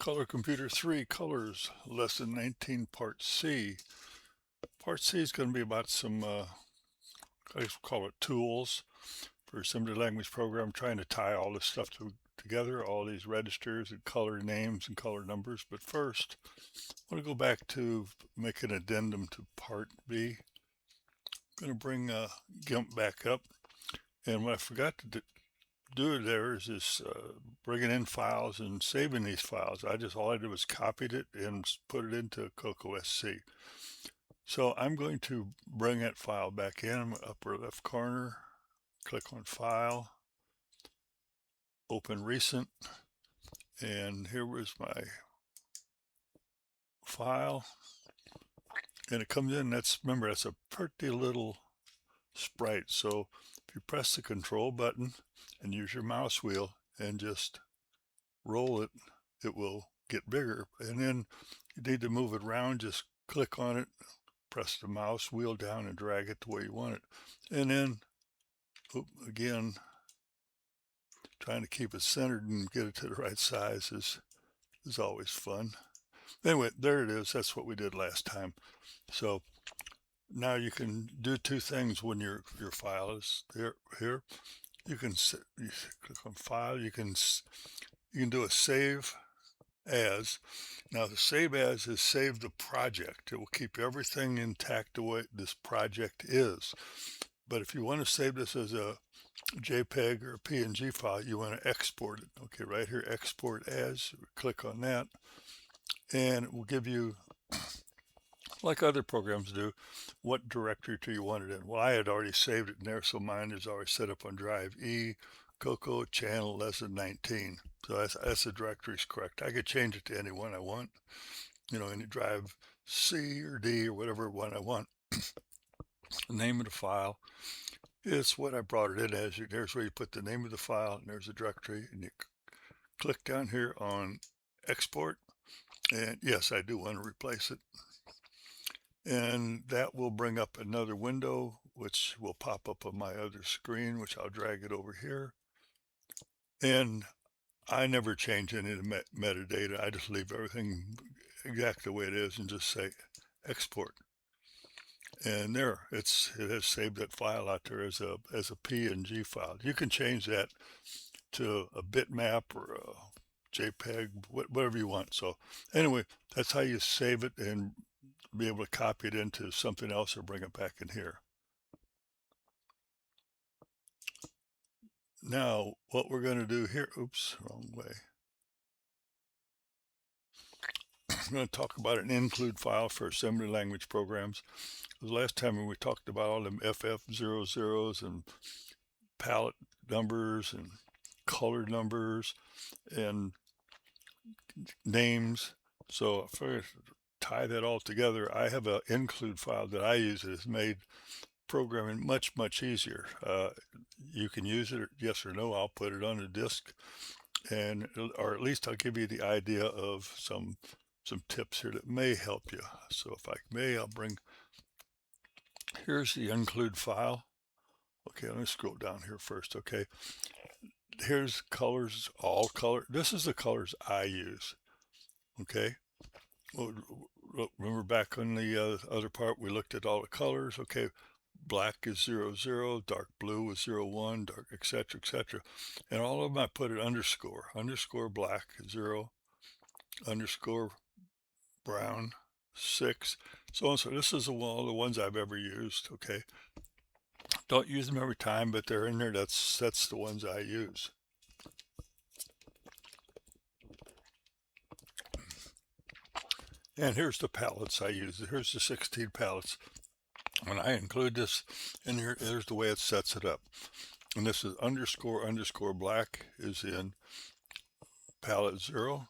Color Computer 3, Colors, Lesson 19, Part C. Part C is going to be about some, I call it tools for assembly language program, trying to tie all this stuff together, all these registers and color names and color numbers. But first, I want to go back to make an addendum to Part B. I'm going to bring GIMP back up. And what I forgot to do there is bringing in files and saving these files. All I did was copied it and put it into COCO SC. So I'm going to bring that file back in, upper left corner, click on File, Open Recent, and here was my file. And it comes in, remember, that's a pretty little sprite. So if you press the Control button and use your mouse wheel and just roll it, it will get bigger. And then you need to move it around, just click on it, press the mouse wheel down and drag it the way you want it. And then, again, trying to keep it centered and get it to the right size is always fun. Anyway, there it is. That's what we did last time. So now you can do two things when your file is here. You click on File. You can do a Save As. Now the Save As is save the project. It will keep everything intact the way this project is. But if you want to save this as a JPEG or a PNG file, you want to export it. Okay, right here, Export As. Click on that, and it will give you, like other programs do, what directory do you want it in. Well, I had already saved it in there, so mine is already set up on drive E, COCO channel lesson 19. So that's the directory is correct. I could change it to any one I want, any drive C or D or whatever one I want. The name of the file is what I brought it in as. There's where you put the name of the file, and there's the directory, and you click down here on Export. And yes, I do want to replace it. And that will bring up another window, which will pop up on my other screen, which I'll drag it over here. And I never change any of the metadata. I just leave everything exactly the way it is and just say export. And there, it has saved that file out there as a PNG file. You can change that to a bitmap or a JPEG, whatever you want. So anyway, that's how you save it and be able to copy it into something else or bring it back in here. Now, what we're going to do here, oops, wrong way. I'm going to talk about an include file for assembly language programs. The last time when we talked about all them FF00s and palette numbers and color numbers and names. So if I tie that all together, I have an include file that I use that has made programming much, much easier. You can use it, yes or no. I'll put it on a disk, or at least I'll give you the idea of some tips here that may help you. So if I may, here's the include file. Okay, let me scroll down here first. Okay, here's colors, all color. This is the colors I use. Okay, well, remember back on the other part, we looked at all the colors. Okay, black is 0, 0, dark blue is 0, 1, dark, etc., etc. And all of them I put an underscore black 0, underscore brown 6, so on. So this is all the ones I've ever used. Okay, don't use them every time, but they're in there. That's the ones I use. And here's the palettes I use. Here's the 16 palettes. When I include this in here, there's the way it sets it up. And this is underscore black is in palette 0,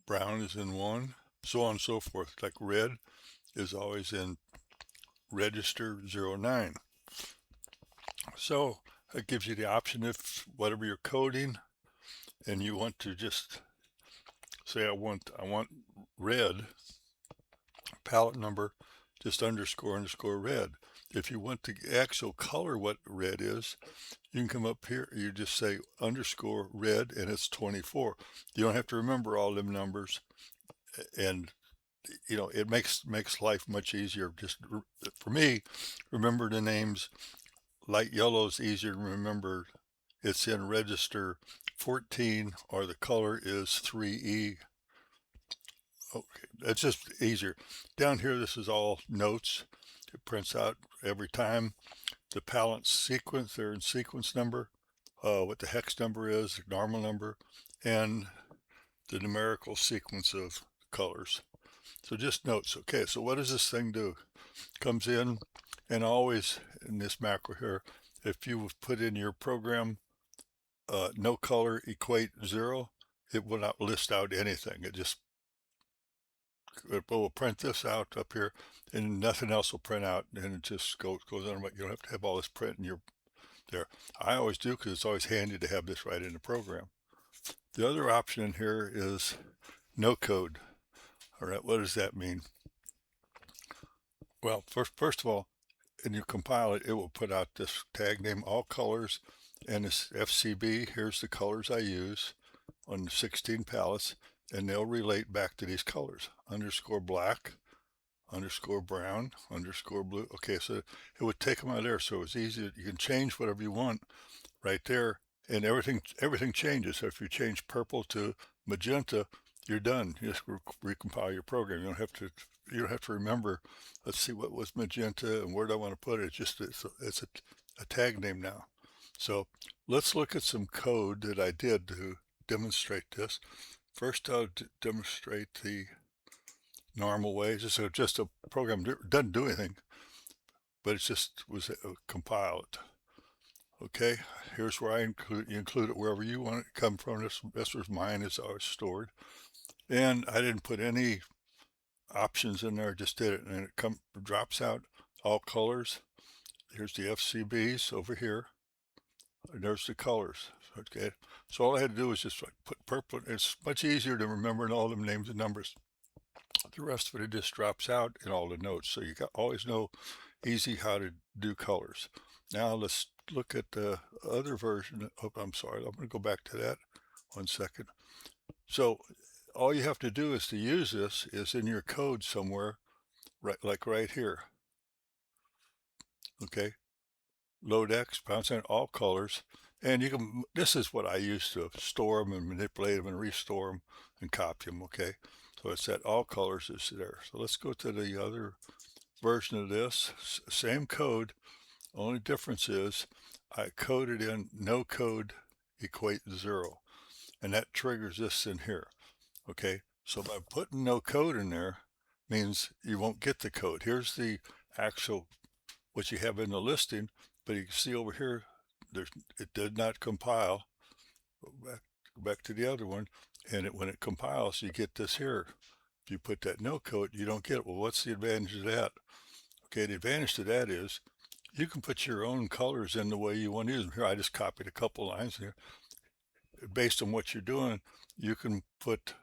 brown is in 1, so on and so forth. Like red is always in register 09. So it gives you the option, if whatever you're coding and you want to just say I want red palette number, just underscore red. If you want the actual color what red is, you can come up here, you just say underscore red, and it's 24. You don't have to remember all them numbers, and it makes life much easier. Just for me, remember the names. Light yellow is easier to remember. It's in register 14, or the color is 3E. Okay, that's just easier. Down here, this is all notes. It prints out every time. The palette sequence, they're in sequence number, what the hex number is, the normal number, and the numerical sequence of colors. So just notes. Okay, so what does this thing do? Comes in, and always in this macro here, if you put in your program no color equate 0, it will not list out anything. It will print this out up here, and nothing else will print out, and it just goes on. You don't have to have all this print in your there. I always do, because it's always handy to have this right in the program. The other option in here is no code. All right, what does that mean? Well, first of all, when you compile it, it will put out this tag name, all colors, and this FCB. Here's the colors I use on the 16 palettes, and they'll relate back to these colors: underscore black, underscore brown, underscore blue. Okay, so it would take them out of there, so it's easy. You can change whatever you want right there, and everything changes. So if you change purple to magenta, you're done. You just recompile your program. You don't have to remember, let's see, what was magenta and where do I want to put it. It's a tag name now. So let's look at some code that I did to demonstrate this. First, I'll demonstrate the normal way. Just a program, doesn't do anything, but it just was compiled. Okay, here's where you include it wherever you want it to come from. This was mine, is always stored. And I didn't put any options in there, just did it, and it drops out all colors. Here's the FCBs over here, and there's the colors. Okay, so all I had to do was just put purple. It's much easier to remember than all them names and numbers. The rest of it just drops out in all the notes, so you always know easy how to do colors. Now let's look at the other version. Oh, I'm sorry, I'm going to go back to that 1 second. So all you have to do is to use this is in your code somewhere, like right here. Okay, load X, # all colors, and this is what I use to store them and manipulate them and restore them and copy them. Okay, so it's that all colors is there. So let's go to the other version of this. Same code, only difference is I coded in no code equate 0, and that triggers this in here. Okay, so by putting no code in there means you won't get the code. Here's the actual what you have in the listing, but you can see over here it did not compile. Go back to the other one, and when it compiles, you get this here. If you put that no code, you don't get it. Well, what's the advantage of that? Okay, the advantage to that is you can put your own colors in the way you want to use them. Here, I just copied a couple lines here. Based on what you're doing, you can put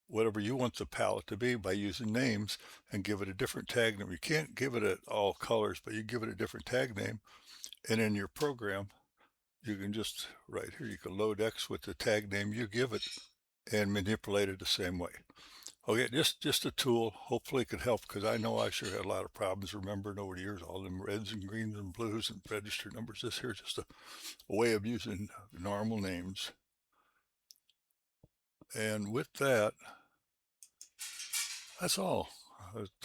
whatever you want the palette to be by using names and give it a different tag name. You can't give it all colors, but you give it a different tag name. And in your program, you can just, right here, you can load X with the tag name you give it and manipulate it the same way. Okay, just a tool. Hopefully it could help, because I know I sure had a lot of problems remembering over the years, all them reds and greens and blues and register numbers. This here is just a way of using normal names. And with that, that's all.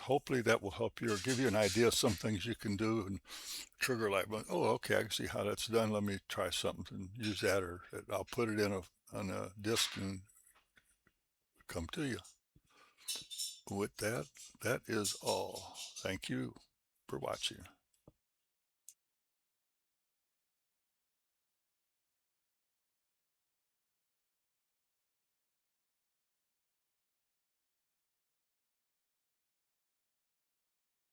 Hopefully that will help you or give you an idea of some things you can do and trigger like, oh, okay, I can see how that's done. Let me try something and use that, or I'll put it on a disk and come to you. With that, that is all. Thank you for watching.